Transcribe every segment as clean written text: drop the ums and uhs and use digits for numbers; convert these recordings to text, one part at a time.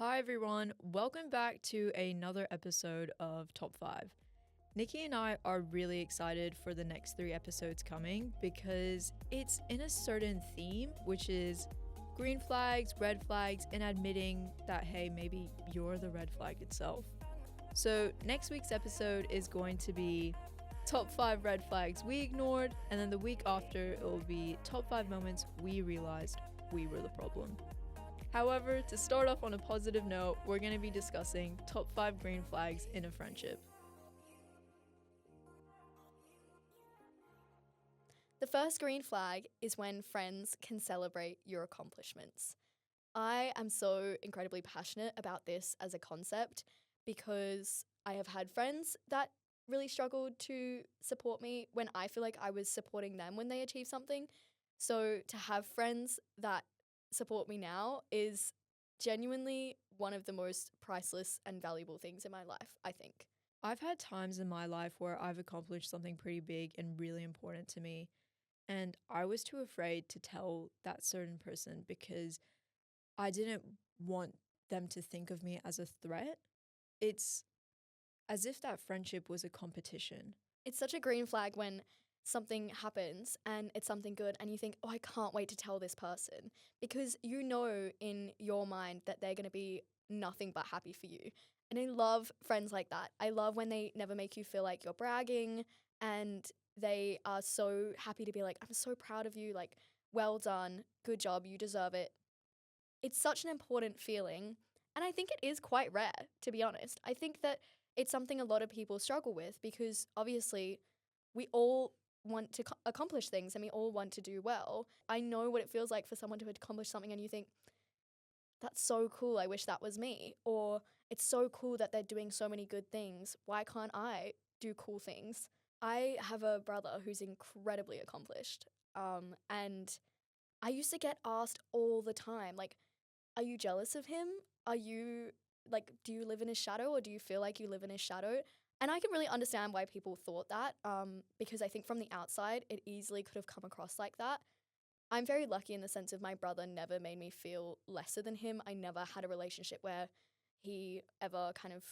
Hi everyone, welcome back to another episode of Top 5. Nikki and I are really excited for the next 3 episodes coming because it's in a certain theme, which is green flags, red flags, and admitting that, hey, maybe you're the red flag itself. So, next week's episode is going to be top 5 red flags we ignored, and then the week after, it will be top 5 moments we realized we were the problem. However, to start off on a positive note, we're going to be discussing top 5 green flags in a friendship. The first green flag is when friends can celebrate your accomplishments. I am so incredibly passionate about this as a concept because I have had friends that really struggled to support me when I feel like I was supporting them when they achieved something. So to have friends that support me now is genuinely one of the most priceless and valuable things in my life, I think. I've had times in my life where I've accomplished something pretty big and really important to me, and I was too afraid to tell that certain person because I didn't want them to think of me as a threat. It's as if that friendship was a competition. It's such a green flag when something happens and it's something good and you think, oh, I can't wait to tell this person because you know in your mind that they're going to be nothing but happy for you. And I love friends like that. I love when they never make you feel like you're bragging and they are so happy to be like, I'm so proud of you. Like, well done. Good job. You deserve it. It's such an important feeling. And I think it is quite rare, to be honest. I think that it's something a lot of people struggle with because obviously we all want to accomplish things and we all want to do well. I know what it feels like for someone to accomplish something and you think, that's so cool. I wish that was me. Or it's so cool that they're doing so many good things. Why can't I do cool things? I have a brother who's incredibly accomplished. And I used to get asked all the time, like, are you jealous of him? Are you like, do you live in his shadow or do you feel like you live in his shadow? And I can really understand why people thought that because I think from the outside, it easily could have come across like that. I'm very lucky in the sense of my brother never made me feel lesser than him. I never had a relationship where he ever kind of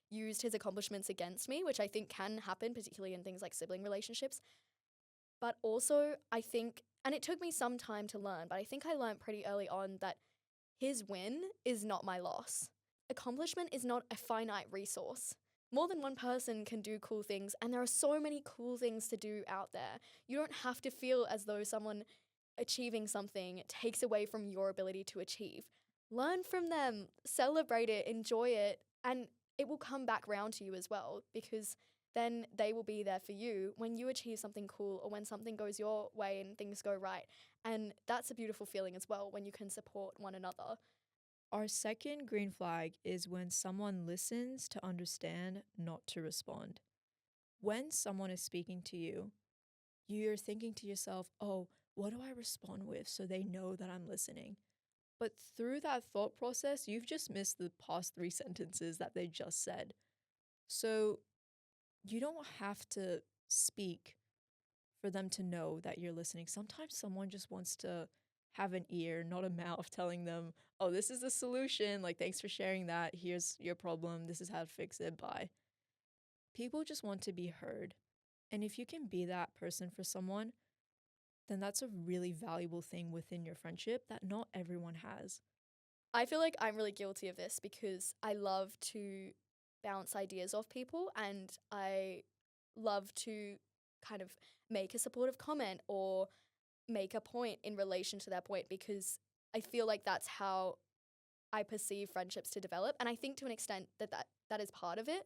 used his accomplishments against me, which I think can happen, particularly in things like sibling relationships. But also, I think, and it took me some time to learn, but I think I learned pretty early on that his win is not my loss. Accomplishment is not a finite resource. More than one person can do cool things, and there are so many cool things to do out there. You don't have to feel as though someone achieving something takes away from your ability to achieve. Learn from them, celebrate it, enjoy it, and it will come back round to you as well because then they will be there for you when you achieve something cool or when something goes your way and things go right. And that's a beautiful feeling as well when you can support one another. Our second green flag is when someone listens to understand, not to respond. When someone is speaking to you, you're thinking to yourself, oh, what do I respond with so they know that I'm listening? But through that thought process, you've just missed the past 3 sentences that they just said. So you don't have to speak for them to know that you're listening. Sometimes someone just wants to have an ear, not a mouth, telling them, oh, this is the solution. Like, thanks for sharing that. Here's your problem. This is how to fix it. Bye. People just want to be heard. And if you can be that person for someone, then that's a really valuable thing within your friendship that not everyone has. I feel like I'm really guilty of this because I love to bounce ideas off people and I love to kind of make a supportive comment or make a point in relation to that point because I feel like that's how I perceive friendships to develop. And I think to an extent that is part of it,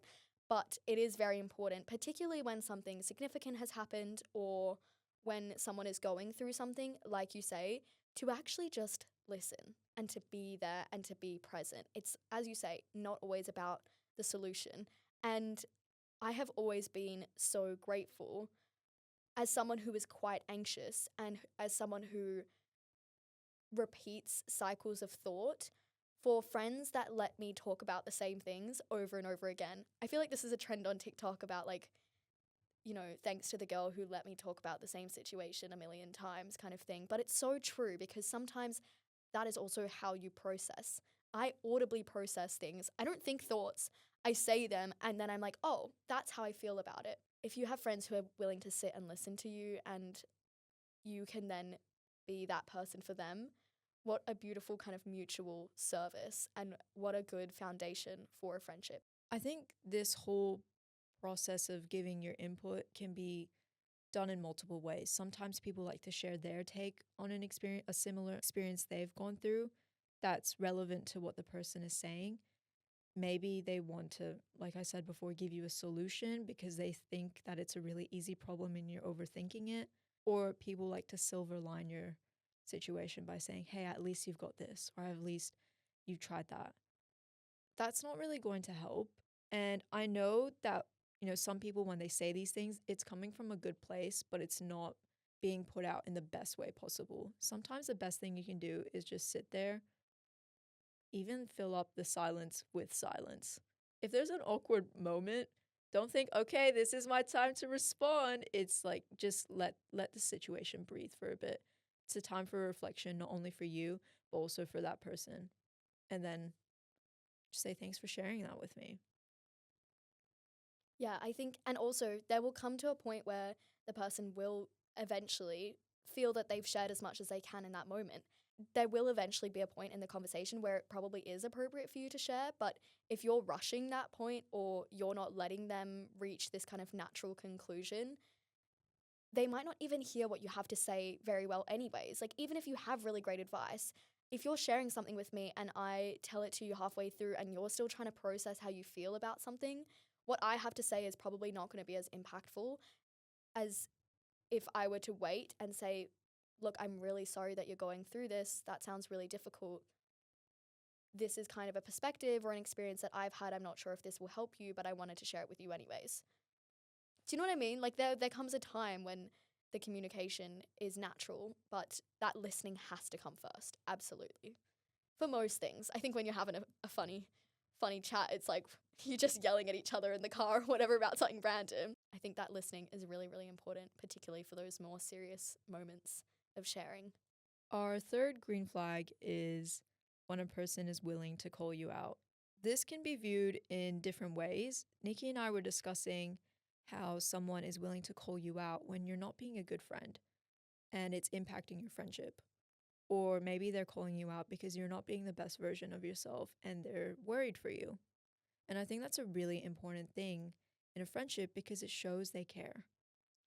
but it is very important, particularly when something significant has happened or when someone is going through something, like you say, to actually just listen and to be there and to be present. It's, as you say, not always about the solution. And I have always been so grateful as someone who is quite anxious and as someone who repeats cycles of thought for friends that let me talk about the same things over and over again. I feel like this is a trend on TikTok about like, you know, thanks to the girl who let me talk about the same situation a million times kind of thing. But it's so true because sometimes that is also how you process. I audibly process things. I don't think thoughts. I say them and then I'm like, oh, that's how I feel about it. If you have friends who are willing to sit and listen to you and you can then be that person for them, what a beautiful kind of mutual service and what a good foundation for a friendship. I think this whole process of giving your input can be done in multiple ways. Sometimes people like to share their take on an experience, a similar experience they've gone through that's relevant to what the person is saying. Maybe they want to, like I said before, give you a solution because they think that it's a really easy problem and you're overthinking it. Or people like to silver line your situation by saying, hey, at least you've got this, or at least you've tried that. That's not really going to help. And I know that, some people, when they say these things, it's coming from a good place, but it's not being put out in the best way possible. Sometimes the best thing you can do is just sit there, even fill up the silence with silence. If there's an awkward moment, don't think, okay, this is my time to respond. It's like just let the situation breathe for a bit. It's a time for reflection, not only for you, but also for that person. And then just say thanks for sharing that with me. Yeah, I think, and also there will come to a point where the person will eventually feel that they've shared as much as they can in that moment. There will eventually be a point in the conversation where it probably is appropriate for you to share, but if you're rushing that point or you're not letting them reach this kind of natural conclusion, they might not even hear what you have to say very well, anyways. Like, even if you have really great advice, if you're sharing something with me and I tell it to you halfway through and you're still trying to process how you feel about something, what I have to say is probably not going to be as impactful as if I were to wait and say, look, I'm really sorry that you're going through this. That sounds really difficult. This is kind of a perspective or an experience that I've had. I'm not sure if this will help you, but I wanted to share it with you anyways. Do you know what I mean? Like, there comes a time when the communication is natural, but that listening has to come first. Absolutely. For most things. I think when you're having a funny chat, it's like you're just yelling at each other in the car or whatever about something random. I think that listening is really, really important, particularly for those more serious moments of sharing. Our third green flag is when a person is willing to call you out. This can be viewed in different ways. Nikki and I were discussing how someone is willing to call you out when you're not being a good friend and it's impacting your friendship. Or maybe they're calling you out because you're not being the best version of yourself and they're worried for you. And I think that's a really important thing in a friendship because it shows they care.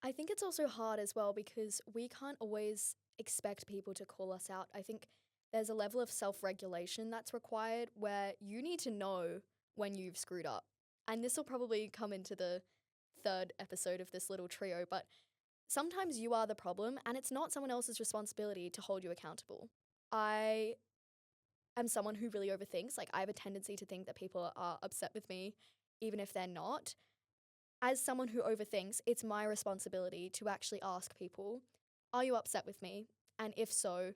I think it's also hard as well because we can't always expect people to call us out. I think there's a level of self regulation that's required where you need to know when you've screwed up. And this will probably come into the third episode of this little trio, but sometimes you are the problem and it's not someone else's responsibility to hold you accountable. I am someone who really overthinks. Like, I have a tendency to think that people are upset with me, even if they're not. As someone who overthinks, it's my responsibility to actually ask people, are you upset with me? And if so,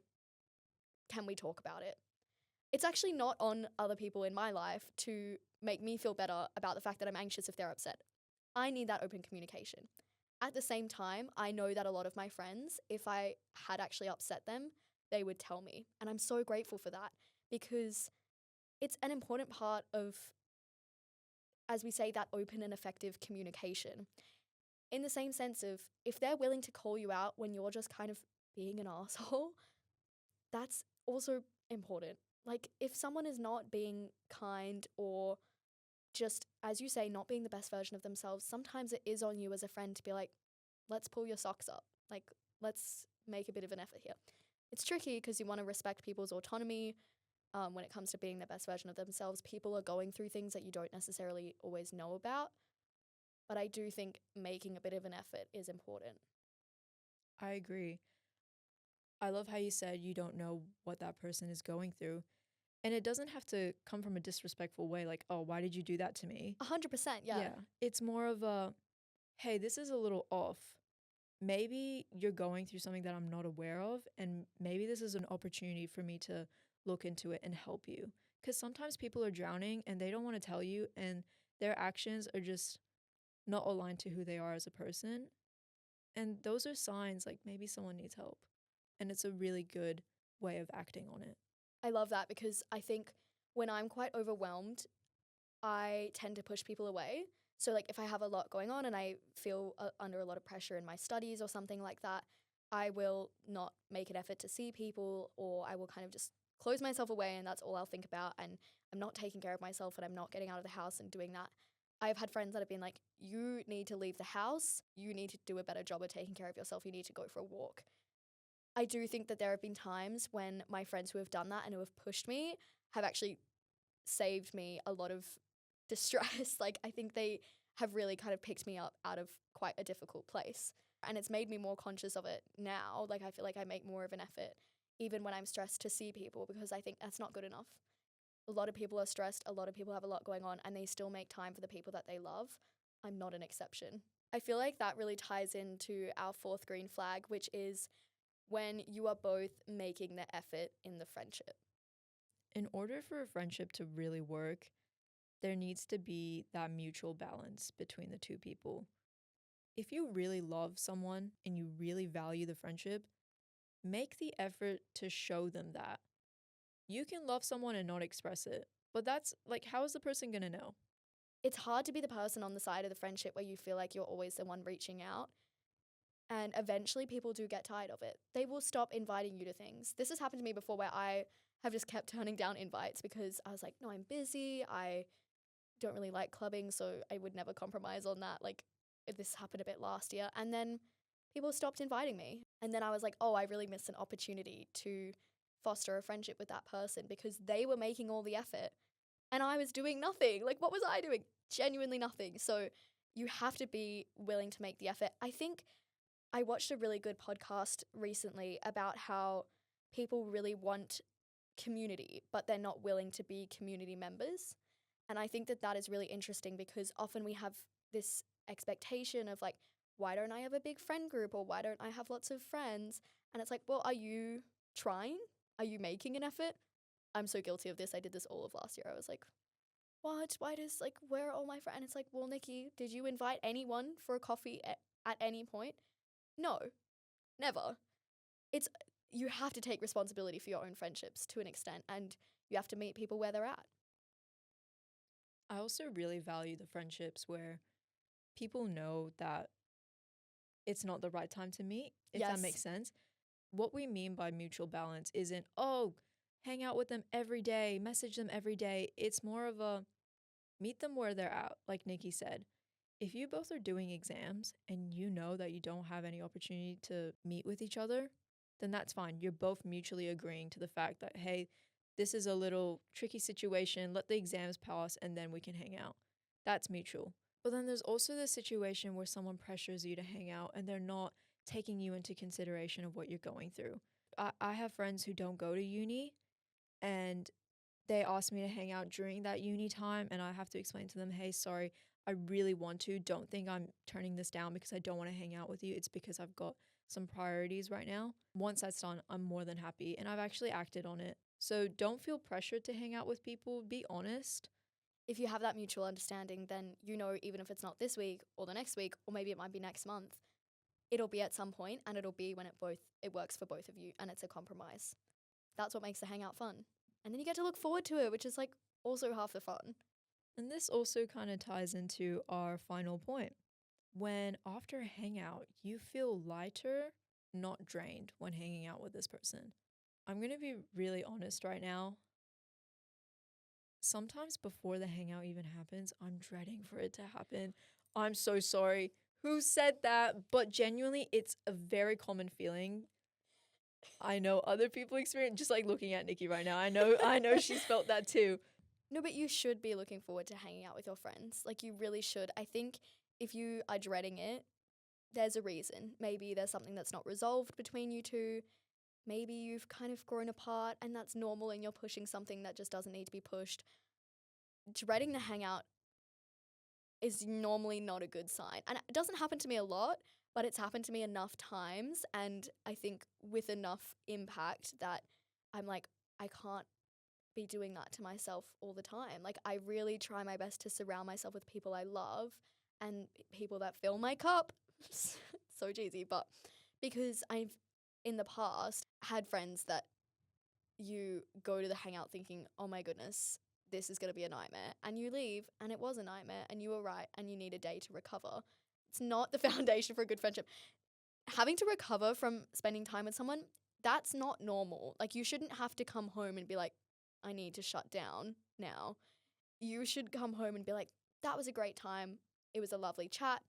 can we talk about it? It's actually not on other people in my life to make me feel better about the fact that I'm anxious if they're upset. I need that open communication. At the same time, I know that a lot of my friends, if I had actually upset them, they would tell me. And I'm so grateful for that because it's an important part of, as we say, that open and effective communication. In the same sense of, if they're willing to call you out when you're just kind of being an asshole, that's also important. Like, if someone is not being kind or just, as you say, not being the best version of themselves, sometimes it is on you as a friend to be like, let's pull your socks up. Like, let's make a bit of an effort here. It's tricky because you want to respect people's autonomy when it comes to being the best version of themselves. People are going through things that you don't necessarily always know about. But I do think making a bit of an effort is important. I agree. I love how you said you don't know what that person is going through. And it doesn't have to come from a disrespectful way, like, oh, why did you do that to me? 100%, yeah. Yeah. It's more of a, hey, this is a little off. Maybe you're going through something that I'm not aware of, and maybe this is an opportunity for me to look into it and help you. Because sometimes people are drowning and they don't want to tell you, and their actions are just not aligned to who they are as a person. And those are signs like maybe someone needs help. And it's a really good way of acting on it. I love that because I think When I'm quite overwhelmed, I tend to push people away. So, like, if I have a lot going on and I feel under a lot of pressure in my studies or something like that, I will not make an effort to see people, or I will kind of just close myself away, and that's all I'll think about. And I'm not taking care of myself, and I'm not getting out of the house and doing that. I've had friends that have been like, you need to leave the house. You need to do a better job of taking care of yourself. You need to go for a walk. I do think that there have been times when my friends who have done that and who have pushed me have actually saved me a lot of distress. Like, I think they have really kind of picked me up out of quite a difficult place. And it's made me more conscious of it now. Like, I feel like I make more of an effort, even when I'm stressed, to see people, because I think that's not good enough. A lot of people are stressed, a lot of people have a lot going on, and they still make time for the people that they love. I'm not an exception. I feel like that really ties into our fourth green flag, which is when you are both making the effort in the friendship. In order for a friendship to really work, there needs to be that mutual balance between the two people. If you really love someone and you really value the friendship, make the effort to show them that. You can love someone and not express it, but that's like, how is the person gonna know? It's hard to be the person on the side of the friendship where you feel like you're always the one reaching out. And eventually people do get tired of it. They will stop inviting you to things. This has happened to me before, where I have just kept turning down invites because I was like, no, I'm busy. I don't really like clubbing, so I would never compromise on that. Like, if this happened a bit last year. And then people stopped inviting me. And then I was like, oh, I really missed an opportunity to foster a friendship with that person because they were making all the effort and I was doing nothing. Like, what was I doing? Genuinely nothing. So you have to be willing to make the effort. I think I watched a really good podcast recently about how people really want community, but they're not willing to be community members. And I think that that is really interesting because often we have this expectation of like, why don't I have a big friend group, or why don't I have lots of friends? And it's like, well, are you trying? Are you making an effort? I'm so guilty of this. I did this all of last year. I was like, what? Why does, like, where are all my friends? And it's like, well, Nikki, did you invite anyone for a coffee at any point? No, never. It's, you have to take responsibility for your own friendships to an extent, and you have to meet people where they're at. I also really value the friendships where people know that it's not the right time to meet, if that Yes. makes sense. What we mean by mutual balance isn't, oh, hang out with them every day, message them every day. It's more of a meet them where they're at, like Nikki said. If you both are doing exams and you know that you don't have any opportunity to meet with each other, then that's fine. You're both mutually agreeing to the fact that, hey, this is a little tricky situation. Let the exams pass and then we can hang out. That's mutual. But then there's also the situation where someone pressures you to hang out and they're not taking you into consideration of what you're going through. I have friends who don't go to uni and they ask me to hang out during that uni time, and I have to explain to them, hey, sorry, I really want to. Don't think I'm turning this down because I don't want to hang out with you. It's because I've got some priorities right now. Once that's done, I'm more than happy, and I've actually acted on it. So don't feel pressured to hang out with people. Be honest. If you have that mutual understanding, then you know, even if it's not this week or the next week, or maybe it might be next month, it'll be at some point, and it'll be when it works for both of you and it's a compromise. That's what makes the hangout fun. And then you get to look forward to it, which is like also half the fun. And this also kind of ties into our final point. When after a hangout, you feel lighter, not drained when hanging out with this person. I'm going to be really honest right now. Sometimes before the hangout even happens, I'm dreading for it to happen. I'm so sorry. Who said that? But genuinely, it's a very common feeling. I know other people experience, just like looking at Nikki right now. I know she's felt that too. No, but you should be looking forward to hanging out with your friends. Like, you really should. I think if you are dreading it, there's a reason. Maybe there's something that's not resolved between you two. Maybe you've kind of grown apart and that's normal and you're pushing something that just doesn't need to be pushed. Dreading the hangout is normally not a good sign. And it doesn't happen to me a lot, but it's happened to me enough times. And I think with enough impact that I'm like, I can't be doing that to myself all the time. Like, I really try my best to surround myself with people I love and people that fill my cup. So cheesy, but because I've in the past had friends that you go to the hangout thinking, oh my goodness, this is going to be a nightmare, and you leave and it was a nightmare and you were right and you need a day to recover. It's not the foundation for a good friendship. Having to recover from spending time with someone, that's not normal. Like, you shouldn't have to come home and be like, I need to shut down now. You should come home and be like, that was a great time. It was a lovely chat.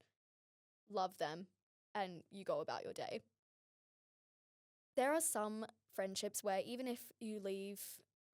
Love them. And you go about your day. There are some friendships where even if you leave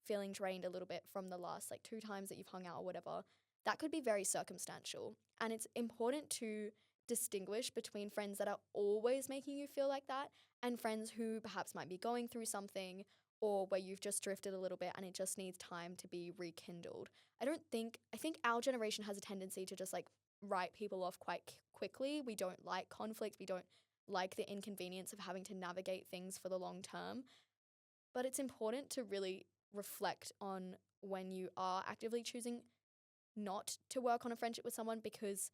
feeling drained a little bit from the last like 2 times that you've hung out or whatever, that could be very circumstantial. And it's important to distinguish between friends that are always making you feel like that and friends who perhaps might be going through something or where you've just drifted a little bit and it just needs time to be rekindled. I think our generation has a tendency to just like write people off quite quickly. We don't like conflict. We don't like the inconvenience of having to navigate things for the long term. But it's important to really reflect on when you are actively choosing not to work on a friendship with someone, because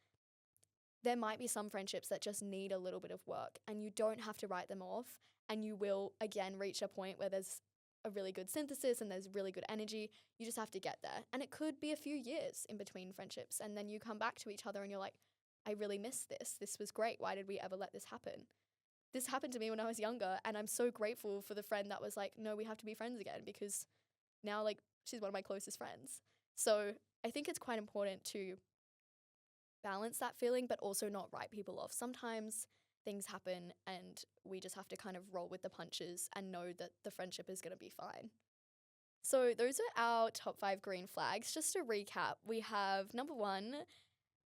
there might be some friendships that just need a little bit of work and you don't have to write them off, and you will again reach a point where there's a really good synthesis and there's really good energy. You just have to get there. And it could be a few years in between friendships, and then you come back to each other and you're like, I really miss this. This was great. Why did we ever let this happen? This happened to me when I was younger, and I'm so grateful for the friend that was like, no, we have to be friends again, because now like she's one of my closest friends. So I think it's quite important to balance that feeling, but also not write people off. Sometimes things happen and we just have to kind of roll with the punches and know that the friendship is going to be fine. So those are our top 5 green flags. Just to recap, we have number 1,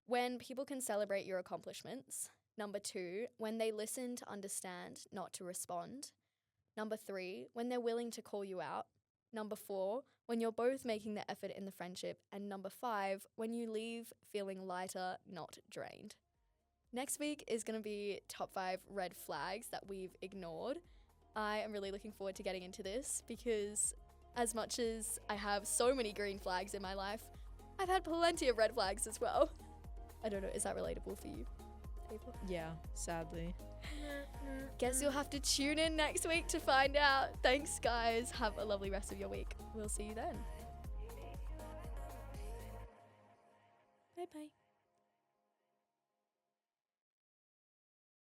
when people can celebrate your accomplishments. Number 2, when they listen to understand, not to respond. Number 3, when they're willing to call you out. Number 4, when you're both making the effort in the friendship. And number 5, when you leave feeling lighter, not drained. Next week is going to be top 5 red flags that we've ignored. I am really looking forward to getting into this, because as much as I have so many green flags in my life, I've had plenty of red flags as well. I don't know, is that relatable for you, Ava? Yeah, sadly. Guess you'll have to tune in next week to find out. Thanks, guys. Have a lovely rest of your week. We'll see you then. Bye-bye.